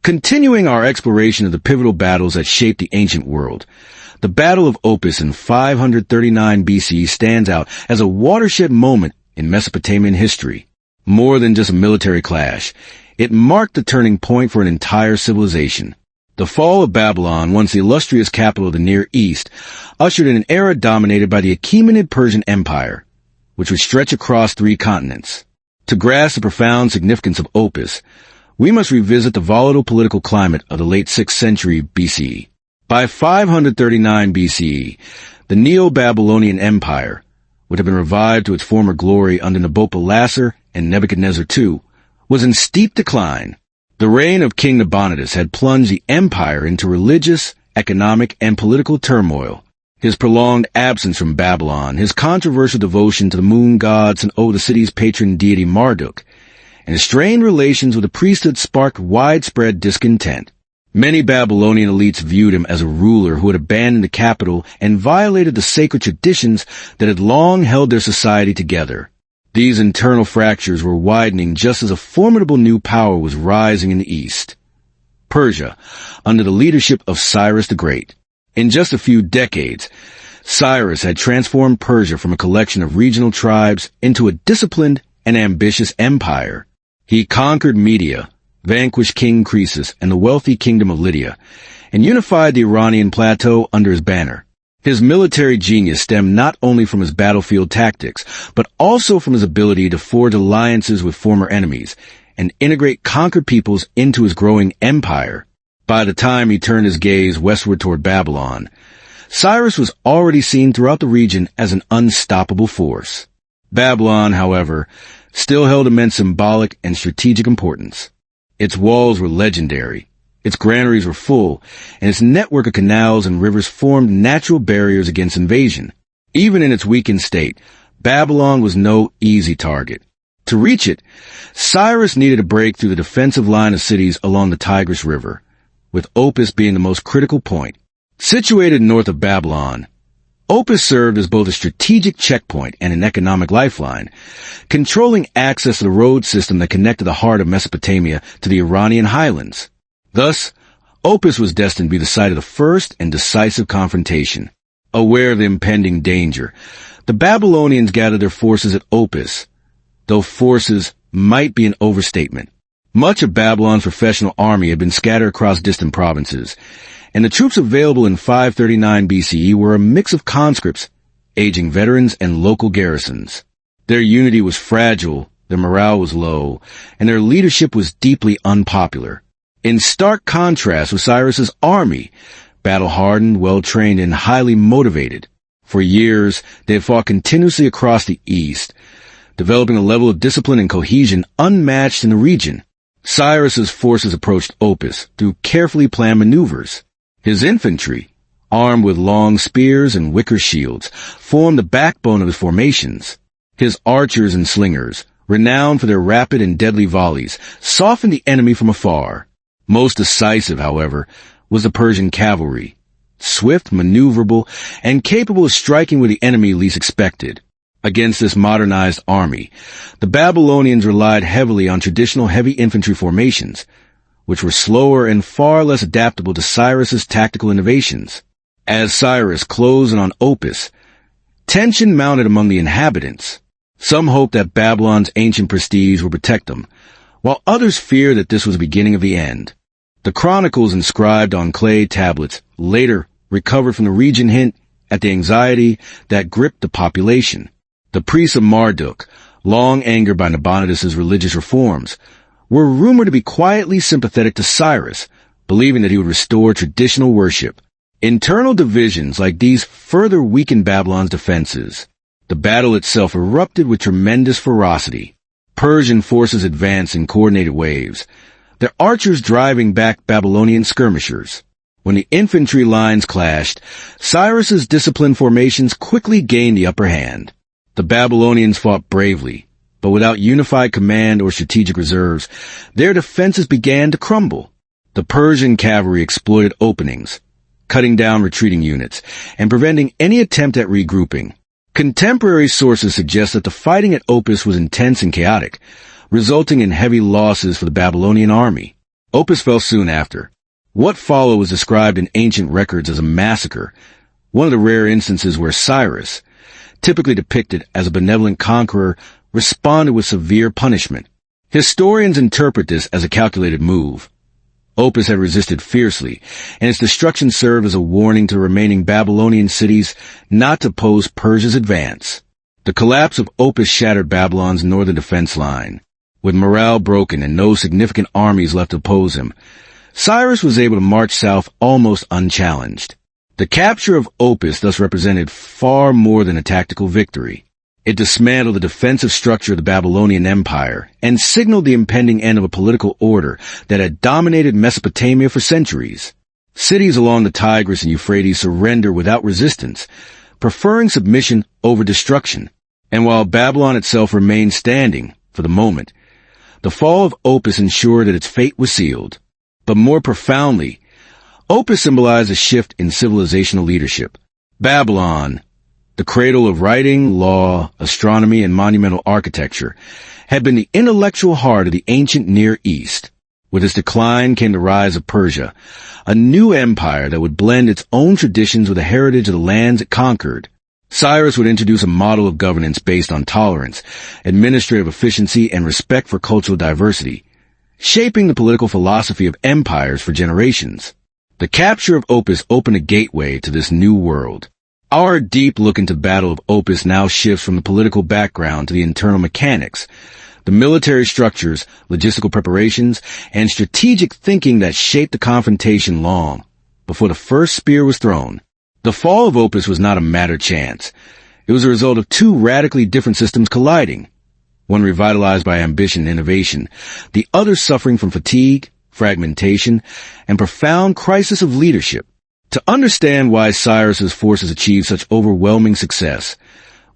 Continuing our exploration of the pivotal battles that shaped the ancient world, the Battle of Opis in 539 BC stands out as a watershed moment in Mesopotamian history. More than just a military clash, it marked the turning point for an entire civilization. The fall of Babylon, once the illustrious capital of the Near East, ushered in an era dominated by the Achaemenid Persian Empire, which would stretch across 3 continents. To grasp the profound significance of Opis, we must revisit the volatile political climate of the late 6th century BCE. By 539 BCE, the Neo-Babylonian Empire would have been revived to its former glory under Nabopolassar and Nebuchadnezzar II, was in steep decline. The reign of King Nabonidus had plunged the empire into religious, economic, and political turmoil. His prolonged absence from Babylon, his controversial devotion to the moon gods and the city's patron deity Marduk, and his strained relations with the priesthood sparked widespread discontent. Many Babylonian elites viewed him as a ruler who had abandoned the capital and violated the sacred traditions that had long held their society together. These internal fractures were widening just as a formidable new power was rising in the east. Persia, under the leadership of Cyrus the Great. In just a few decades, Cyrus had transformed Persia from a collection of regional tribes into a disciplined and ambitious empire. He conquered Media, vanquished King Croesus and the wealthy kingdom of Lydia, and unified the Iranian plateau under his banner. His military genius stemmed not only from his battlefield tactics, but also from his ability to forge alliances with former enemies and integrate conquered peoples into his growing empire. By the time he turned his gaze westward toward Babylon, Cyrus was already seen throughout the region as an unstoppable force. Babylon, however, still held immense symbolic and strategic importance. Its walls were legendary, its granaries were full, and its network of canals and rivers formed natural barriers against invasion. Even in its weakened state, Babylon was no easy target. To reach it, Cyrus needed to break through the defensive line of cities along the Tigris River, with Opis being the most critical point. Situated north of Babylon, Opis served as both a strategic checkpoint and an economic lifeline, controlling access to the road system that connected the heart of Mesopotamia to the Iranian highlands. Thus, Opis was destined to be the site of the first and decisive confrontation. Aware of the impending danger, the Babylonians gathered their forces at Opis, though forces might be an overstatement. Much of Babylon's professional army had been scattered across distant provinces, and the troops available in 539 BCE were a mix of conscripts, aging veterans, and local garrisons. Their unity was fragile, their morale was low, and their leadership was deeply unpopular. In stark contrast with Cyrus's army, battle-hardened, well-trained, and highly motivated. For years, they had fought continuously across the east, developing a level of discipline and cohesion unmatched in the region. Cyrus's forces approached Opis through carefully planned maneuvers. His infantry, armed with long spears and wicker shields, formed the backbone of his formations. His archers and slingers, renowned for their rapid and deadly volleys, softened the enemy from afar. Most decisive, however, was the Persian cavalry, swift, maneuverable, and capable of striking where the enemy least expected. Against this modernized army, the Babylonians relied heavily on traditional heavy infantry formations, which were slower and far less adaptable to Cyrus's tactical innovations. As Cyrus closed in on Opis, tension mounted among the inhabitants. Some hoped that Babylon's ancient prestige would protect them, while others feared that this was the beginning of the end. The chronicles inscribed on clay tablets later recovered from the region hint at the anxiety that gripped the population. The priests of Marduk, long angered by Nabonidus's religious reforms, were rumored to be quietly sympathetic to Cyrus, believing that he would restore traditional worship. Internal divisions like these further weakened Babylon's defenses. The battle itself erupted with tremendous ferocity. Persian forces advanced in coordinated waves, their archers driving back Babylonian skirmishers. When the infantry lines clashed, Cyrus's disciplined formations quickly gained the upper hand. The Babylonians fought bravely, but without unified command or strategic reserves, their defenses began to crumble. The Persian cavalry exploited openings, cutting down retreating units, and preventing any attempt at regrouping. Contemporary sources suggest that the fighting at Opis was intense and chaotic, resulting in heavy losses for the Babylonian army. Opis fell soon after. What followed was described in ancient records as a massacre, one of the rare instances where Cyrus, typically depicted as a benevolent conqueror, responded with severe punishment. Historians interpret this as a calculated move. Opis had resisted fiercely, and its destruction served as a warning to the remaining Babylonian cities not to oppose Persia's advance. The collapse of Opis shattered Babylon's northern defense line. With morale broken and no significant armies left to oppose him, Cyrus was able to march south almost unchallenged. The capture of Opis thus represented far more than a tactical victory. It dismantled the defensive structure of the Babylonian Empire and signaled the impending end of a political order that had dominated Mesopotamia for centuries. Cities along the Tigris and Euphrates surrendered without resistance, preferring submission over destruction. And while Babylon itself remained standing, for the moment, the fall of Opis ensured that its fate was sealed. But more profoundly, Opis symbolized a shift in civilizational leadership. Babylon, the cradle of writing, law, astronomy, and monumental architecture, had been the intellectual heart of the ancient Near East. With its decline came the rise of Persia, a new empire that would blend its own traditions with the heritage of the lands it conquered. Cyrus would introduce a model of governance based on tolerance, administrative efficiency, and respect for cultural diversity, shaping the political philosophy of empires for generations. The capture of Opis opened a gateway to this new world. Our deep look into Battle of Opis now shifts from the political background to the internal mechanics, the military structures, logistical preparations, and strategic thinking that shaped the confrontation long before the first spear was thrown. The fall of Opis was not a matter of chance. It was a result of two radically different systems colliding, one revitalized by ambition and innovation, the other suffering from fatigue, fragmentation, and profound crisis of leadership. To understand why Cyrus's forces achieved such overwhelming success,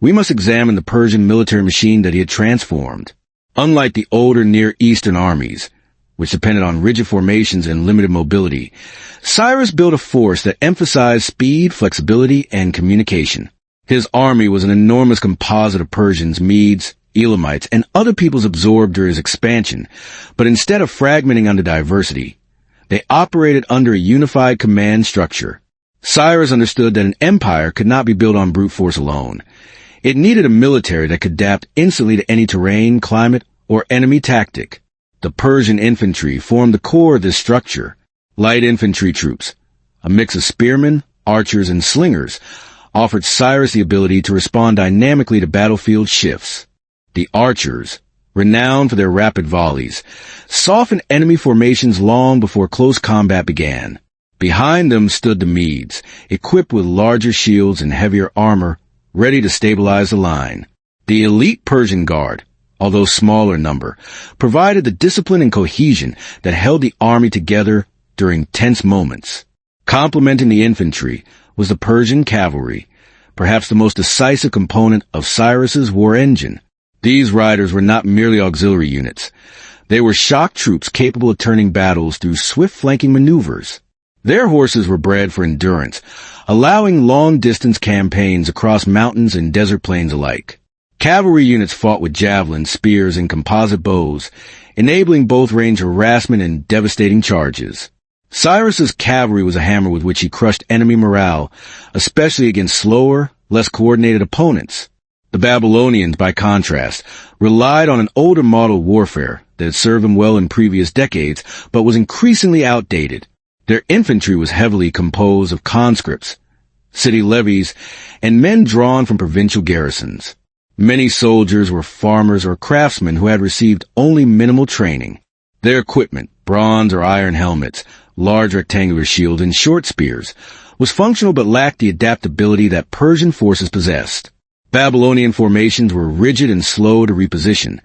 we must examine the Persian military machine that he had transformed. Unlike the older Near Eastern armies, which depended on rigid formations and limited mobility, Cyrus built a force that emphasized speed, flexibility, and communication. His army was an enormous composite of Persians, Medes, Elamites, and other peoples absorbed during his expansion, but instead of fragmenting under diversity, they operated under a unified command structure. Cyrus understood that an empire could not be built on brute force alone. It needed a military that could adapt instantly to any terrain, climate, or enemy tactic. The Persian infantry formed the core of this structure. Light infantry troops, a mix of spearmen, archers, and slingers, offered Cyrus the ability to respond dynamically to battlefield shifts. The archers, renowned for their rapid volleys, softened enemy formations long before close combat began. Behind them stood the Medes, equipped with larger shields and heavier armor, ready to stabilize the line. The elite Persian guard, although smaller in number, provided the discipline and cohesion that held the army together during tense moments. Complementing the infantry was the Persian cavalry, perhaps the most decisive component of Cyrus's war engine. These riders were not merely auxiliary units. They were shock troops capable of turning battles through swift flanking maneuvers. Their horses were bred for endurance, allowing long-distance campaigns across mountains and desert plains alike. Cavalry units fought with javelins, spears, and composite bows, enabling both range harassment and devastating charges. Cyrus's cavalry was a hammer with which he crushed enemy morale, especially against slower, less coordinated opponents. The Babylonians, by contrast, relied on an older model of warfare that had served them well in previous decades, but was increasingly outdated. Their infantry was heavily composed of conscripts, city levies, and men drawn from provincial garrisons. Many soldiers were farmers or craftsmen who had received only minimal training. Their equipment, bronze or iron helmets, large rectangular shields, and short spears, was functional but lacked the adaptability that Persian forces possessed. Babylonian formations were rigid and slow to reposition,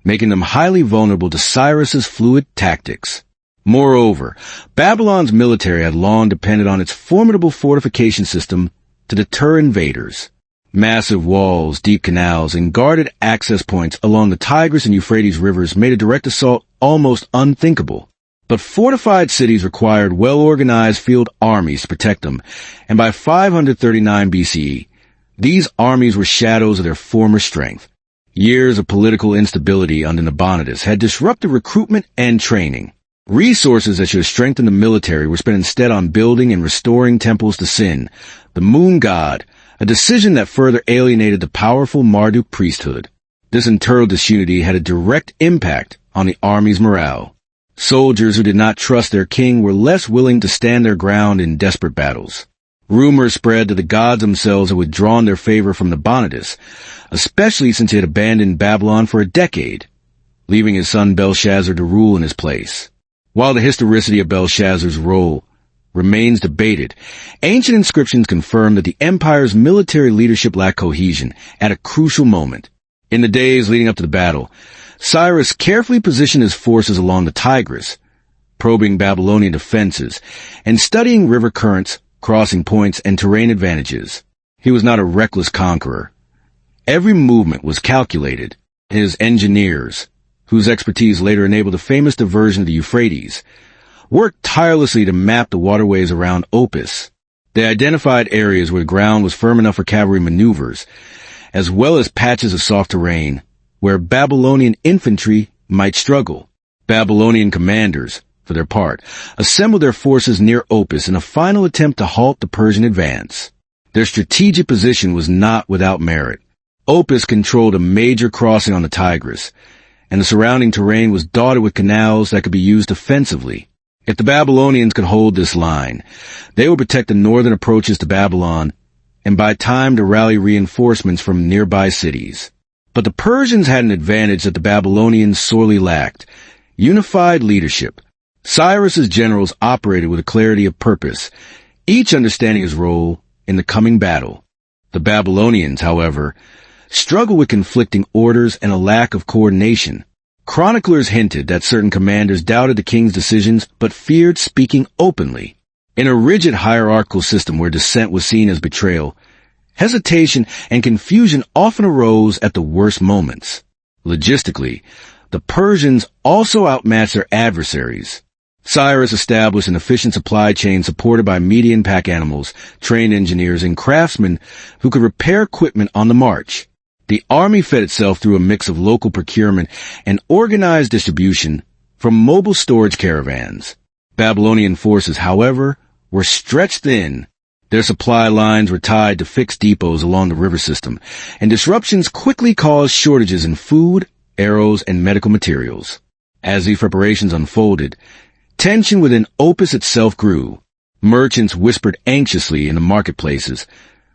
making them highly vulnerable to Cyrus's fluid tactics. Moreover, Babylon's military had long depended on its formidable fortification system to deter invaders. Massive walls, deep canals, and guarded access points along the Tigris and Euphrates rivers made a direct assault almost unthinkable. But fortified cities required well-organized field armies to protect them, and by 539 BCE, these armies were shadows of their former strength. Years of political instability under Nabonidus had disrupted recruitment and training. Resources that should have strengthened the military were spent instead on building and restoring temples to Sin, the moon god, a decision that further alienated the powerful Marduk priesthood. This internal disunity had a direct impact on the army's morale. Soldiers who did not trust their king were less willing to stand their ground in desperate battles. Rumors spread that the gods themselves had withdrawn their favor from Nabonidus, especially since he had abandoned Babylon for a decade, leaving his son Belshazzar to rule in his place. While the historicity of Belshazzar's role remains debated, ancient inscriptions confirm that the empire's military leadership lacked cohesion at a crucial moment. In the days leading up to the battle, Cyrus carefully positioned his forces along the Tigris, probing Babylonian defenses and studying river currents, crossing points, and terrain advantages. He was not a reckless conqueror. Every movement was calculated. His engineers, whose expertise later enabled the famous diversion of the Euphrates, worked tirelessly to map the waterways around Opis. They identified areas where the ground was firm enough for cavalry maneuvers, as well as patches of soft terrain where Babylonian infantry might struggle. Babylonian commanders, for their part, assembled their forces near Opis in a final attempt to halt the Persian advance. Their strategic position was not without merit. Opis controlled a major crossing on the Tigris, and the surrounding terrain was dotted with canals that could be used offensively. If the Babylonians could hold this line, they would protect the northern approaches to Babylon and buy time to rally reinforcements from nearby cities. But the Persians had an advantage that the Babylonians sorely lacked: unified leadership. Cyrus's generals operated with a clarity of purpose, each understanding his role in the coming battle. The Babylonians, however, struggled with conflicting orders and a lack of coordination. Chroniclers hinted that certain commanders doubted the king's decisions but feared speaking openly. In a rigid hierarchical system where dissent was seen as betrayal, hesitation and confusion often arose at the worst moments. Logistically, the Persians also outmatched their adversaries. Cyrus established an efficient supply chain supported by median pack animals, trained engineers, and craftsmen who could repair equipment on the march. The army fed itself through a mix of local procurement and organized distribution from mobile storage caravans. Babylonian forces, however, were stretched thin. Their supply lines were tied to fixed depots along the river system, and disruptions quickly caused shortages in food, arrows, and medical materials. As these preparations unfolded, tension within Opis itself grew. Merchants whispered anxiously in the marketplaces.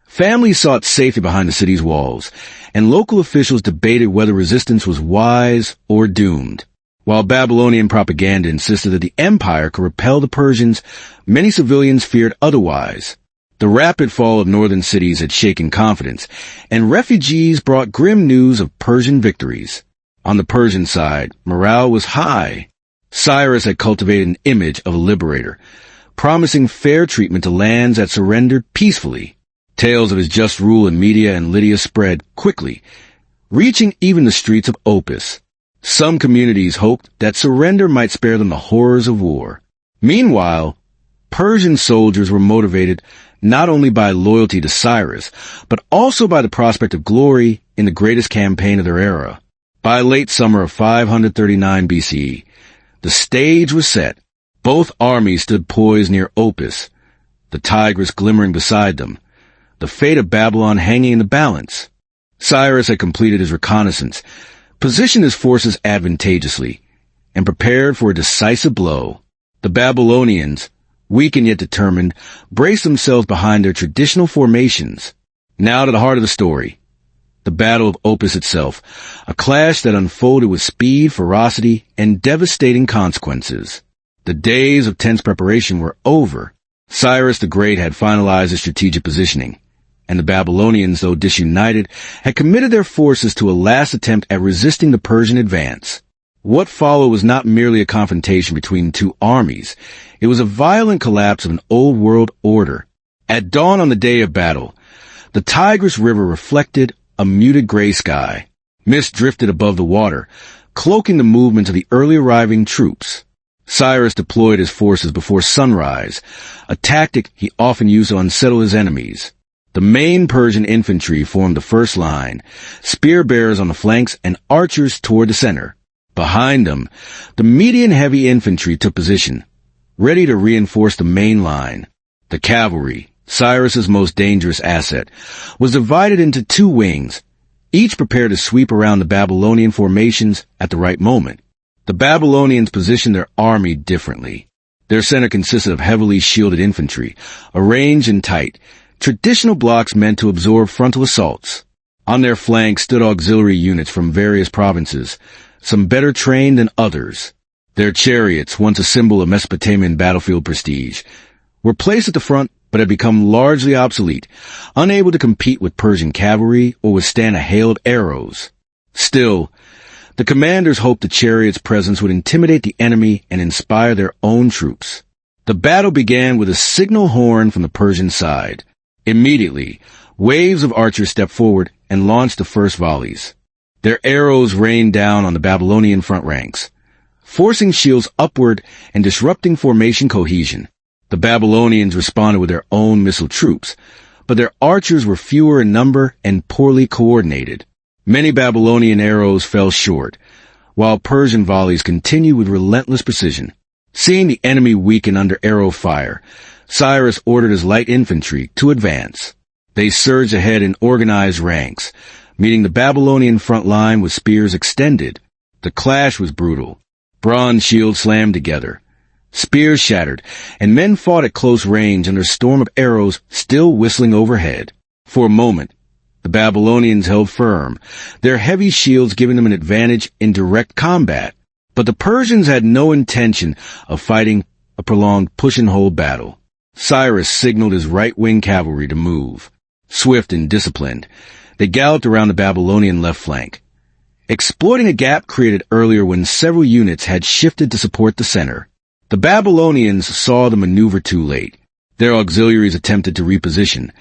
Families sought safety behind the city's walls, and local officials debated whether resistance was wise or doomed. While Babylonian propaganda insisted that the empire could repel the Persians, many civilians feared otherwise. The rapid fall of northern cities had shaken confidence, and refugees brought grim news of Persian victories. On the Persian side, morale was high. Cyrus had cultivated an image of a liberator, promising fair treatment to lands that surrendered peacefully. Tales of his just rule in Media and Lydia spread quickly, reaching even the streets of Opis. Some communities hoped that surrender might spare them the horrors of war. Meanwhile, Persian soldiers were motivated not only by loyalty to Cyrus, but also by the prospect of glory in the greatest campaign of their era. By late summer of 539 BCE, the stage was set. Both armies stood poised near Opis, the Tigris glimmering beside them, the fate of Babylon hanging in the balance. Cyrus had completed his reconnaissance, positioned his forces advantageously, and prepared for a decisive blow. The Babylonians, weak and yet determined, braced themselves behind their traditional formations. Now to the heart of the story. The Battle of Opis itself, a clash that unfolded with speed, ferocity, and devastating consequences. The days of tense preparation were over. Cyrus the Great had finalized his strategic positioning, and the Babylonians, though disunited, had committed their forces to a last attempt at resisting the Persian advance. What followed was not merely a confrontation between two armies. It was a violent collapse of an old-world order. At dawn on the day of battle, the Tigris River reflected a muted gray sky. Mist drifted above the water, cloaking the movement of the early arriving troops. Cyrus deployed his forces before sunrise, a tactic he often used to unsettle his enemies. The main Persian infantry formed the first line, spear bearers on the flanks and archers toward the center. Behind them, the median heavy infantry took position, ready to reinforce the main line. The cavalry, Cyrus's most dangerous asset, was divided into two wings, each prepared to sweep around the Babylonian formations at the right moment. The Babylonians positioned their army differently. Their center consisted of heavily shielded infantry, arranged in tight, traditional blocks meant to absorb frontal assaults. On their flanks stood auxiliary units from various provinces, some better trained than others. Their chariots, once a symbol of Mesopotamian battlefield prestige, were placed at the front but had become largely obsolete, unable to compete with Persian cavalry or withstand a hail of arrows. Still, the commanders hoped the chariots' presence would intimidate the enemy and inspire their own troops. The battle began with a signal horn from the Persian side. Immediately, waves of archers stepped forward and launched the first volleys. Their arrows rained down on the Babylonian front ranks, forcing shields upward and disrupting formation cohesion. The Babylonians responded with their own missile troops, but their archers were fewer in number and poorly coordinated. Many Babylonian arrows fell short, while Persian volleys continued with relentless precision. Seeing the enemy weaken under arrow fire, Cyrus ordered his light infantry to advance. They surged ahead in organized ranks, meeting the Babylonian front line with spears extended. The clash was brutal. Bronze shields slammed together. Spears shattered, and men fought at close range under a storm of arrows still whistling overhead. For a moment, the Babylonians held firm, their heavy shields giving them an advantage in direct combat. But the Persians had no intention of fighting a prolonged push-and-hold battle. Cyrus signaled his right-wing cavalry to move. Swift and disciplined, they galloped around the Babylonian left flank, exploiting a gap created earlier when several units had shifted to support the center. The Babylonians saw the maneuver too late. Their auxiliaries attempted to reposition,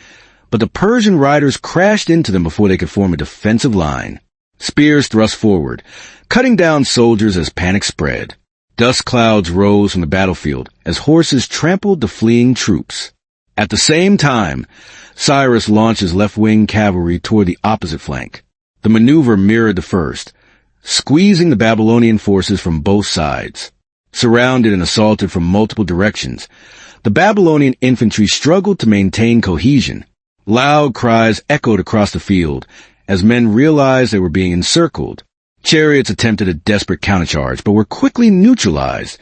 but the Persian riders crashed into them before they could form a defensive line. Spears thrust forward, cutting down soldiers as panic spread. Dust clouds rose from the battlefield as horses trampled the fleeing troops. At the same time, Cyrus launched his left-wing cavalry toward the opposite flank. The maneuver mirrored the first, squeezing the Babylonian forces from both sides. Surrounded and assaulted from multiple directions, the Babylonian infantry struggled to maintain cohesion. Loud cries echoed across the field as men realized they were being encircled. Chariots attempted a desperate countercharge, but were quickly neutralized.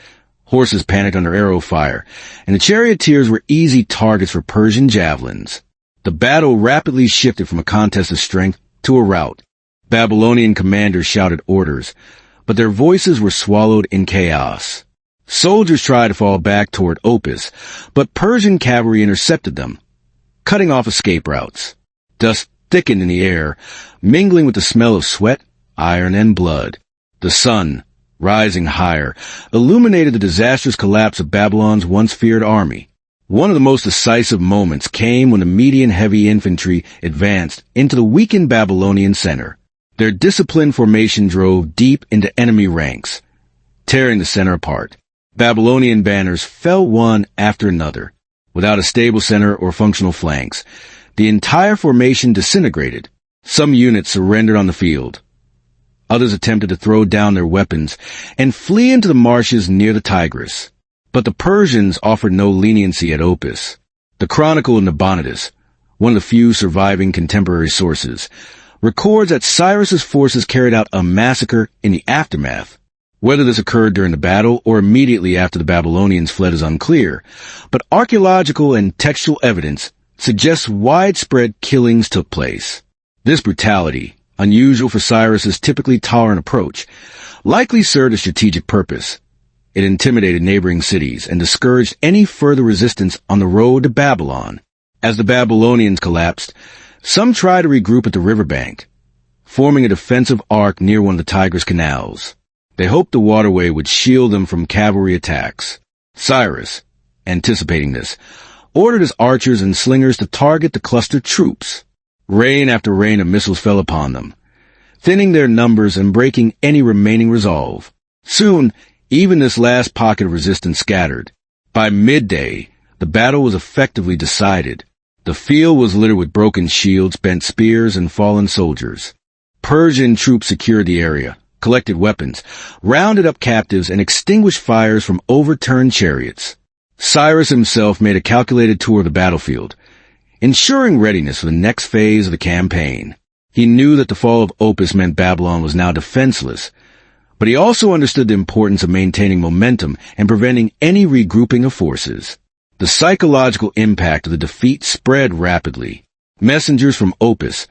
Horses panicked under arrow fire, and the charioteers were easy targets for Persian javelins. The battle rapidly shifted from a contest of strength to a rout. Babylonian commanders shouted orders, but their voices were swallowed in chaos. Soldiers tried to fall back toward Opis, but Persian cavalry intercepted them, cutting off escape routes. Dust thickened in the air, mingling with the smell of sweat, iron, and blood. The sun, rising higher, illuminated the disastrous collapse of Babylon's once feared army. One of the most decisive moments came when the median heavy infantry advanced into the weakened Babylonian center. Their disciplined formation drove deep into enemy ranks, tearing the center apart. Babylonian banners fell one after another. Without a stable center or functional flanks, the entire formation disintegrated. Some units surrendered on the field. Others attempted to throw down their weapons and flee into the marshes near the Tigris. But the Persians offered no leniency at Opis. The Chronicle of Nabonidus, one of the few surviving contemporary sources, records that Cyrus's forces carried out a massacre in the aftermath. Whether this occurred during the battle or immediately after the Babylonians fled is unclear, but archaeological and textual evidence suggests widespread killings took place. This brutality, unusual for Cyrus's typically tolerant approach, likely served a strategic purpose. It intimidated neighboring cities and discouraged any further resistance on the road to Babylon. As the Babylonians collapsed, some tried to regroup at the riverbank, forming a defensive arc near one of the Tigris canals. They hoped the waterway would shield them from cavalry attacks. Cyrus, anticipating this, ordered his archers and slingers to target the clustered troops. Rain after rain of missiles fell upon them, thinning their numbers and breaking any remaining resolve. Soon, even this last pocket of resistance scattered. By midday, the battle was effectively decided. The field was littered with broken shields, bent spears, and fallen soldiers. Persian troops secured the area, collected weapons, rounded up captives, and extinguished fires from overturned chariots. Cyrus himself made a calculated tour of the battlefield, ensuring readiness for the next phase of the campaign. He knew that the fall of Opis meant Babylon was now defenseless, but he also understood the importance of maintaining momentum and preventing any regrouping of forces. The psychological impact of the defeat spread rapidly. Messengers from Opis,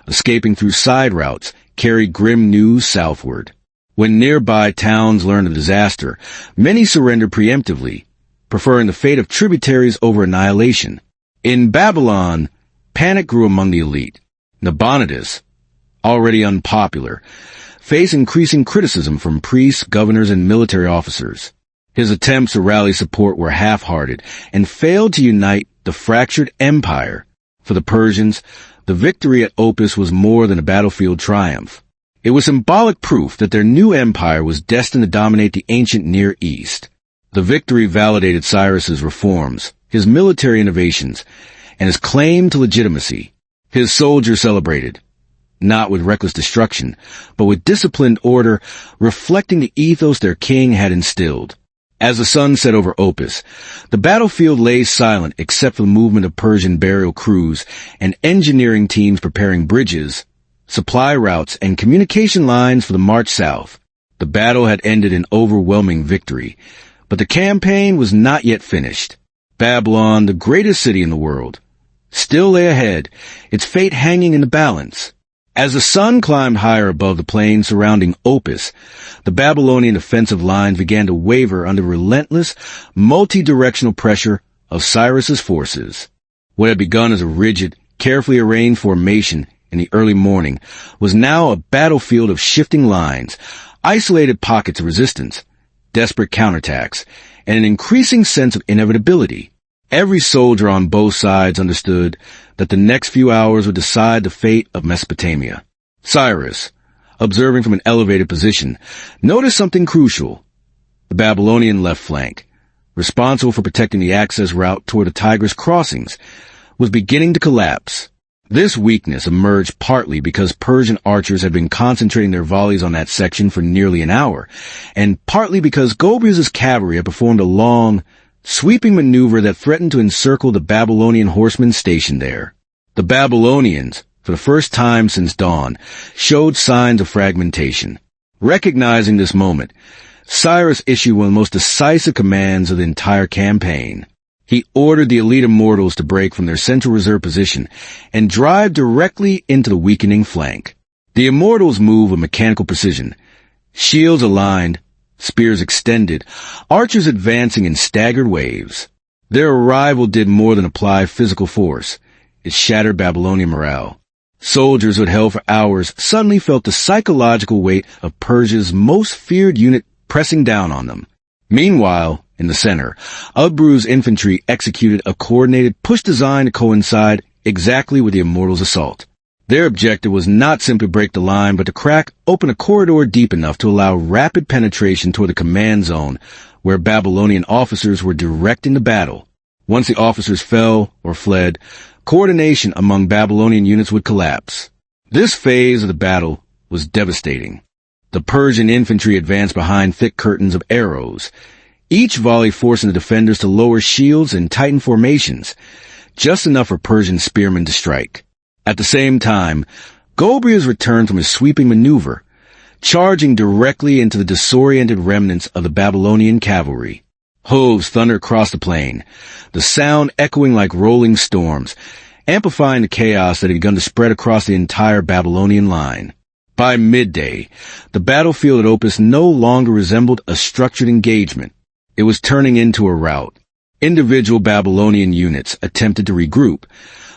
escaping through side routes, carried grim news southward. When nearby towns learned of the disaster, many surrendered preemptively, preferring the fate of tributaries over annihilation. In Babylon, panic grew among the elite. Nabonidus, already unpopular, faced increasing criticism from priests, governors, and military officers. His attempts to rally support were half-hearted and failed to unite the fractured empire. For the Persians, the victory at Opis was more than a battlefield triumph. It was symbolic proof that their new empire was destined to dominate the ancient Near East. The victory validated Cyrus's reforms, his military innovations, and his claim to legitimacy. His soldiers celebrated, not with reckless destruction, but with disciplined order, reflecting the ethos their king had instilled. As the sun set over Opis, the battlefield lay silent except for the movement of Persian burial crews and engineering teams preparing bridges, supply routes, and communication lines for the march south. The battle had ended in overwhelming victory, but the campaign was not yet finished. Babylon, the greatest city in the world, still lay ahead, its fate hanging in the balance. As the sun climbed higher above the plain surrounding Opis, the Babylonian defensive lines began to waver under relentless, multi-directional pressure of Cyrus's forces. What had begun as a rigid, carefully arranged formation in the early morning was now a battlefield of shifting lines, isolated pockets of resistance, desperate counterattacks, and an increasing sense of inevitability. Every soldier on both sides understood that the next few hours would decide the fate of Mesopotamia. Cyrus, observing from an elevated position, noticed something crucial. The Babylonian left flank, responsible for protecting the access route toward the Tigris crossings, was beginning to collapse. This weakness emerged partly because Persian archers had been concentrating their volleys on that section for nearly an hour, and partly because Gobrias's cavalry had performed a long, sweeping maneuver that threatened to encircle the Babylonian horsemen stationed there. The Babylonians, for the first time since dawn, showed signs of fragmentation. Recognizing this moment, Cyrus issued one of the most decisive commands of the entire campaign. He ordered the elite immortals to break from their central reserve position and drive directly into the weakening flank. The immortals moved with mechanical precision, shields aligned, spears extended, archers advancing in staggered waves. Their arrival did more than apply physical force. It shattered Babylonian morale. Soldiers who had held for hours suddenly felt the psychological weight of Persia's most feared unit pressing down on them. Meanwhile, in the center, Ubru's infantry executed a coordinated push designed to coincide exactly with the immortals' assault. Their objective was not simply to break the line, but to crack open a corridor deep enough to allow rapid penetration toward the command zone where Babylonian officers were directing the battle. Once the officers fell or fled, coordination among Babylonian units would collapse. This phase of the battle was devastating. The Persian infantry advanced behind thick curtains of arrows, each volley forcing the defenders to lower shields and tighten formations, just enough for Persian spearmen to strike. At the same time, Gobrias returned from his sweeping maneuver, charging directly into the disoriented remnants of the Babylonian cavalry. Hooves thundered across the plain, the sound echoing like rolling storms, amplifying the chaos that had begun to spread across the entire Babylonian line. By midday, the battlefield at Opis no longer resembled a structured engagement. It was turning into a rout. Individual Babylonian units attempted to regroup,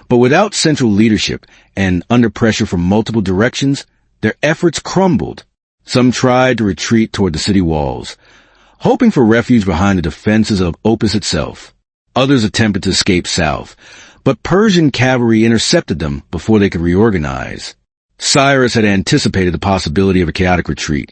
but without central leadership and under pressure from multiple directions, their efforts crumbled. Some tried to retreat toward the city walls, hoping for refuge behind the defenses of Opis itself. Others attempted to escape south, but Persian cavalry intercepted them before they could reorganize. Cyrus had anticipated the possibility of a chaotic retreat,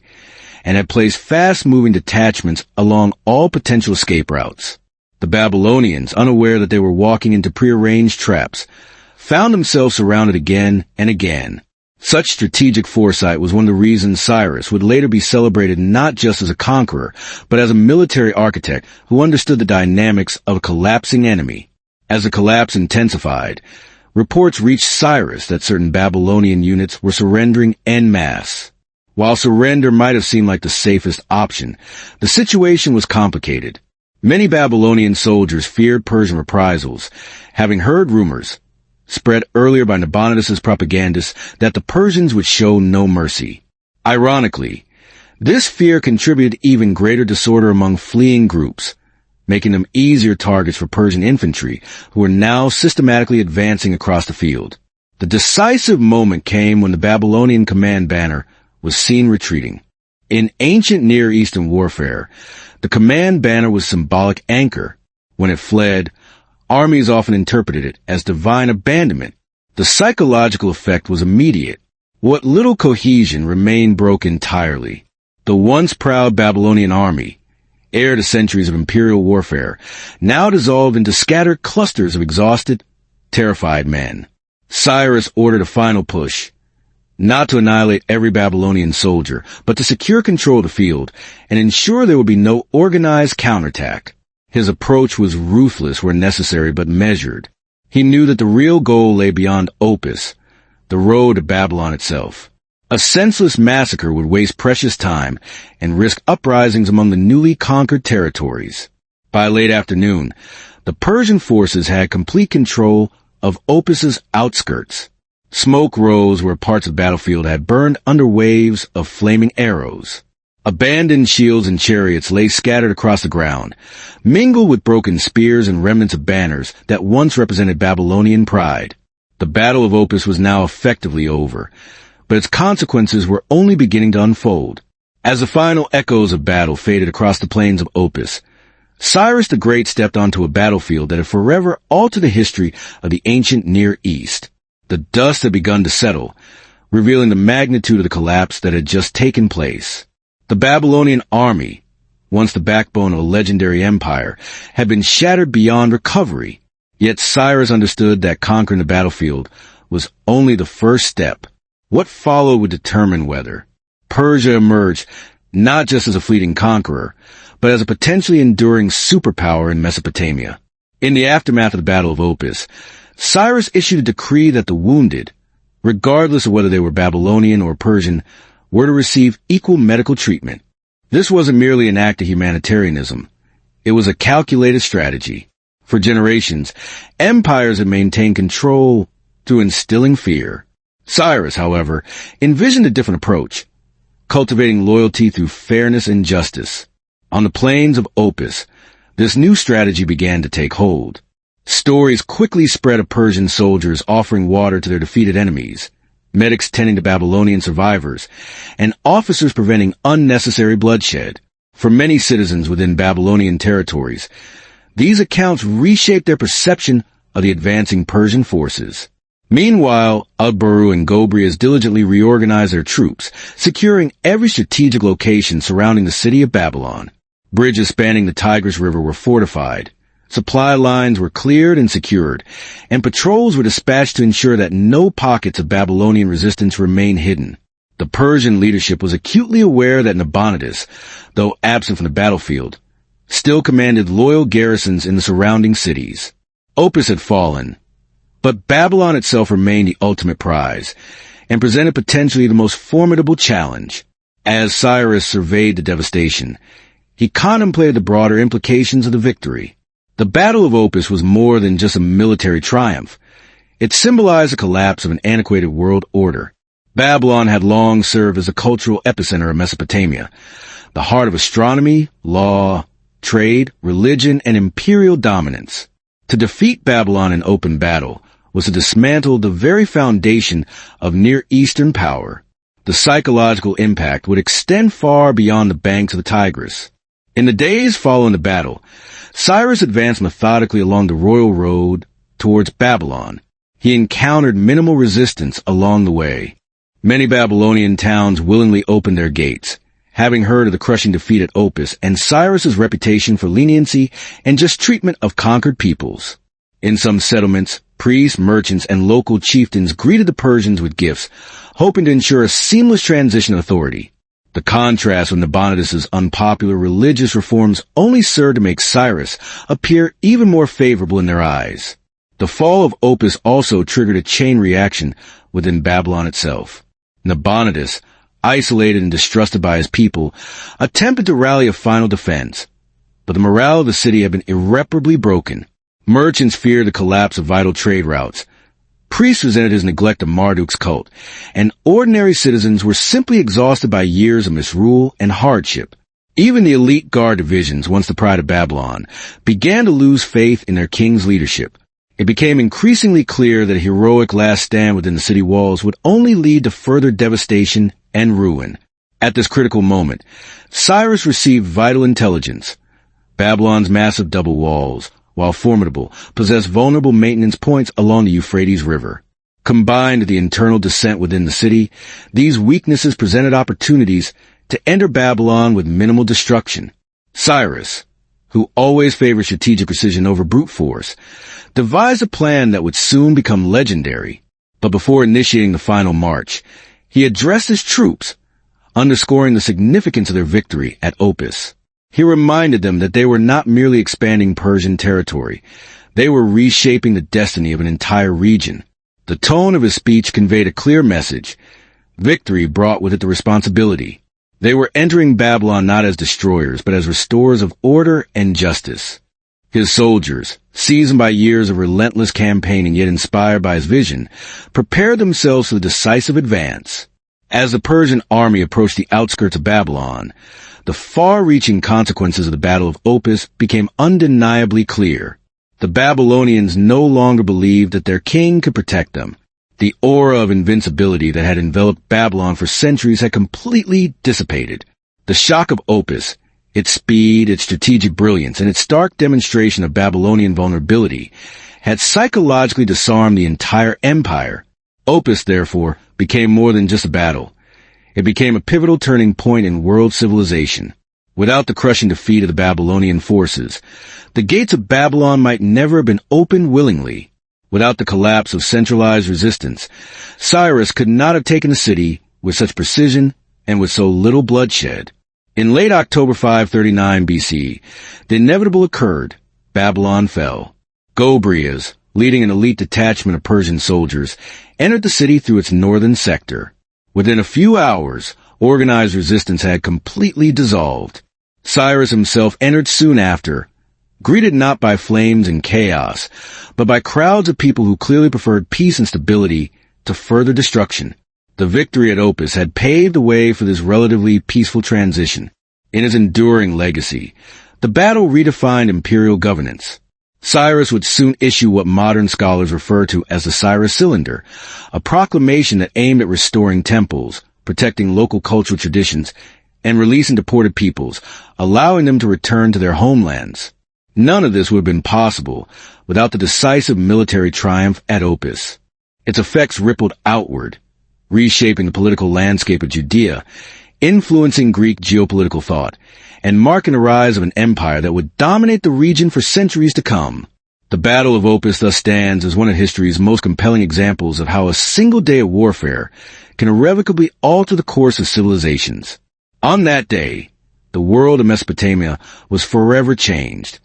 and had placed fast-moving detachments along all potential escape routes. The Babylonians, unaware that they were walking into prearranged traps, found themselves surrounded again and again. Such strategic foresight was one of the reasons Cyrus would later be celebrated not just as a conqueror, but as a military architect who understood the dynamics of a collapsing enemy. As the collapse intensified, reports reached Cyrus that certain Babylonian units were surrendering en masse. While surrender might have seemed like the safest option, the situation was complicated. Many Babylonian soldiers feared Persian reprisals, having heard rumors, spread earlier by Nabonidus' propagandists, that the Persians would show no mercy. Ironically, this fear contributed to even greater disorder among fleeing groups, making them easier targets for Persian infantry, who were now systematically advancing across the field. The decisive moment came when the Babylonian command banner was seen retreating. In ancient Near Eastern warfare, the command banner was a symbolic anchor. When it fled, armies often interpreted it as divine abandonment. The psychological effect was immediate. What little cohesion remained broke entirely. The once proud Babylonian army, heir to centuries of imperial warfare, now dissolved into scattered clusters of exhausted, terrified men. Cyrus ordered a final push, not to annihilate every Babylonian soldier, but to secure control of the field and ensure there would be no organized counterattack. His approach was ruthless where necessary but measured. He knew that the real goal lay beyond Opis, the road to Babylon itself. A senseless massacre would waste precious time and risk uprisings among the newly conquered territories. By late afternoon, the Persian forces had complete control of Opis's outskirts. Smoke rose where parts of the battlefield had burned under waves of flaming arrows. Abandoned shields and chariots lay scattered across the ground, mingled with broken spears and remnants of banners that once represented Babylonian pride. The Battle of Opis was now effectively over, but its consequences were only beginning to unfold. As the final echoes of battle faded across the plains of Opis, Cyrus the Great stepped onto a battlefield that had forever altered the history of the ancient Near East. The dust had begun to settle, revealing the magnitude of the collapse that had just taken place. The Babylonian army, once the backbone of a legendary empire, had been shattered beyond recovery. Yet Cyrus understood that conquering the battlefield was only the first step. What followed would determine whether Persia emerged not just as a fleeting conqueror, but as a potentially enduring superpower in Mesopotamia. In the aftermath of the Battle of Opis, Cyrus issued a decree that the wounded, regardless of whether they were Babylonian or Persian, were to receive equal medical treatment. This wasn't merely an act of humanitarianism. It was a calculated strategy. For generations, empires had maintained control through instilling fear. Cyrus, however, envisioned a different approach, cultivating loyalty through fairness and justice. On the plains of Opis, this new strategy began to take hold. Stories quickly spread of Persian soldiers offering water to their defeated enemies, medics tending to Babylonian survivors, and officers preventing unnecessary bloodshed. For many citizens within Babylonian territories, these accounts reshaped their perception of the advancing Persian forces. Meanwhile, Ugbaru and Gobrias diligently reorganized their troops, securing every strategic location surrounding the city of Babylon. Bridges spanning the Tigris River were fortified. Supply lines were cleared and secured, and patrols were dispatched to ensure that no pockets of Babylonian resistance remained hidden. The Persian leadership was acutely aware that Nabonidus, though absent from the battlefield, still commanded loyal garrisons in the surrounding cities. Opis had fallen, but Babylon itself remained the ultimate prize, and presented potentially the most formidable challenge. As Cyrus surveyed the devastation, he contemplated the broader implications of the victory. The Battle of Opis was more than just a military triumph. It symbolized the collapse of an antiquated world order. Babylon had long served as a cultural epicenter of Mesopotamia, the heart of astronomy, law, trade, religion, and imperial dominance. To defeat Babylon in open battle was to dismantle the very foundation of Near Eastern power. The psychological impact would extend far beyond the banks of the Tigris. In the days following the battle, Cyrus advanced methodically along the royal road towards Babylon. He encountered minimal resistance along the way. Many Babylonian towns willingly opened their gates, having heard of the crushing defeat at Opis and Cyrus's reputation for leniency and just treatment of conquered peoples. In some settlements, Priests, merchants, and local chieftains greeted the Persians with gifts, hoping to ensure a seamless transition of authority. The contrast with Nabonidus' unpopular religious reforms only served to make Cyrus appear even more favorable in their eyes. The fall of Opis also triggered a chain reaction within Babylon itself. Nabonidus, isolated and distrusted by his people, attempted to rally a final defense, but the morale of the city had been irreparably broken. Merchants feared the collapse of vital trade routes. Priests resented his neglect of Marduk's cult, and ordinary citizens were simply exhausted by years of misrule and hardship. Even the elite guard divisions, once the pride of Babylon, began to lose faith in their king's leadership. It became increasingly clear that a heroic last stand within the city walls would only lead to further devastation and ruin. At this critical moment, Cyrus received vital intelligence. Babylon's massive double walls, while formidable, possessed vulnerable maintenance points along the Euphrates River. Combined with the internal dissent within the city, these weaknesses presented opportunities to enter Babylon with minimal destruction. Cyrus, who always favored strategic precision over brute force, devised a plan that would soon become legendary. But before initiating the final march, he addressed his troops, underscoring the significance of their victory at Opis. He reminded them that they were not merely expanding Persian territory. They were reshaping the destiny of an entire region. The tone of his speech conveyed a clear message. Victory brought with it the responsibility. They were entering Babylon not as destroyers, but as restorers of order and justice. His soldiers, seasoned by years of relentless campaigning yet inspired by his vision, prepared themselves for the decisive advance. As the Persian army approached the outskirts of Babylon, the far-reaching consequences of the Battle of Opis became undeniably clear. The Babylonians no longer believed that their king could protect them. The aura of invincibility that had enveloped Babylon for centuries had completely dissipated. The shock of Opis, its speed, its strategic brilliance, and its stark demonstration of Babylonian vulnerability, had psychologically disarmed the entire empire. Opis, therefore, became more than just a battle. It became a pivotal turning point in world civilization. Without the crushing defeat of the Babylonian forces, the gates of Babylon might never have been opened willingly. Without the collapse of centralized resistance, Cyrus could not have taken the city with such precision and with so little bloodshed. In late October 539 BC, the inevitable occurred. Babylon fell. Gobrias, leading an elite detachment of Persian soldiers, entered the city through its northern sector. Within a few hours, organized resistance had completely dissolved. Cyrus himself entered soon after, greeted not by flames and chaos, but by crowds of people who clearly preferred peace and stability to further destruction. The victory at Opis had paved the way for this relatively peaceful transition. In its enduring legacy, the battle redefined imperial governance. Cyrus would soon issue what modern scholars refer to as the Cyrus Cylinder, a proclamation that aimed at restoring temples, protecting local cultural traditions, and releasing deported peoples, allowing them to return to their homelands. None of this would have been possible without the decisive military triumph at Opis. Its effects rippled outward, reshaping the political landscape of Judea, influencing Greek geopolitical thought, and marking the rise of an empire that would dominate the region for centuries to come. The Battle of Opis thus stands as one of history's most compelling examples of how a single day of warfare can irrevocably alter the course of civilizations. On that day, the world of Mesopotamia was forever changed.